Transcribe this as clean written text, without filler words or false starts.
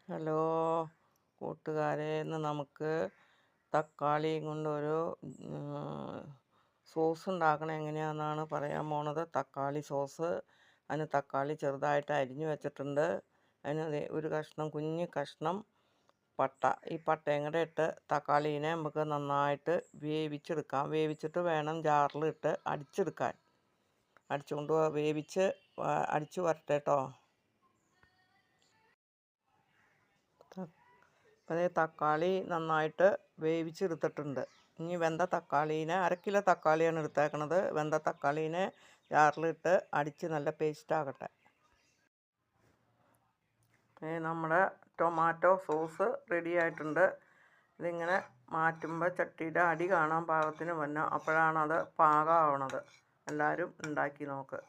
Hello കൂട്ടുകാരെ, ഇന്ന് നമുക്ക് തക്കാളിയും കൊണ്ടൊരു സോസ് ഉണ്ടാക്കണത് എങ്ങനെയാണെന്നാണ് പറയാൻ പോണത്. തക്കാളി സോസ്. അതിന് തക്കാളി ചെറുതായിട്ട് അരിഞ്ഞു വെച്ചിട്ടുണ്ട്. അതിന് ഒരു കുഞ്ഞ് കഷ്ണം പട്ട. ഈ പട്ടയും കൂടെ ഇട്ട് തക്കാളീനെ നമുക്ക് നന്നായിട്ട് വേവിച്ചെടുക്കാം. വേവിച്ചിട്ട് വേണം ജാറിലിട്ട് അടിച്ചെടുക്കാൻ. അടിച്ചുകൊണ്ട് വേവിച്ച് അടിച്ചു വരട്ടെ കേട്ടോ. അതേ തക്കാളി നന്നായിട്ട് വേവിച്ചെടുത്തിട്ടുണ്ട്. ഇനി വെന്ത തക്കാളീനെ 1 കിലോ തക്കാളിയാണ് എടുത്തേക്കണത്. വെന്ത തക്കാളീനെ ജാറിലിട്ട് അടിച്ച് നല്ല പേസ്റ്റ് ആകട്ടെ. നമ്മുടെ ടൊമാറ്റോ സോസ് റെഡി ആയിട്ടുണ്ട്. ഇതിങ്ങനെ മാറ്റുമ്പോൾ ചട്ടിയുടെ അടി കാണാൻ പാകത്തിന് വരണം. അപ്പോഴാണത് പാകമാവണത്. എല്ലാവരും ഉണ്ടാക്കി നോക്ക്.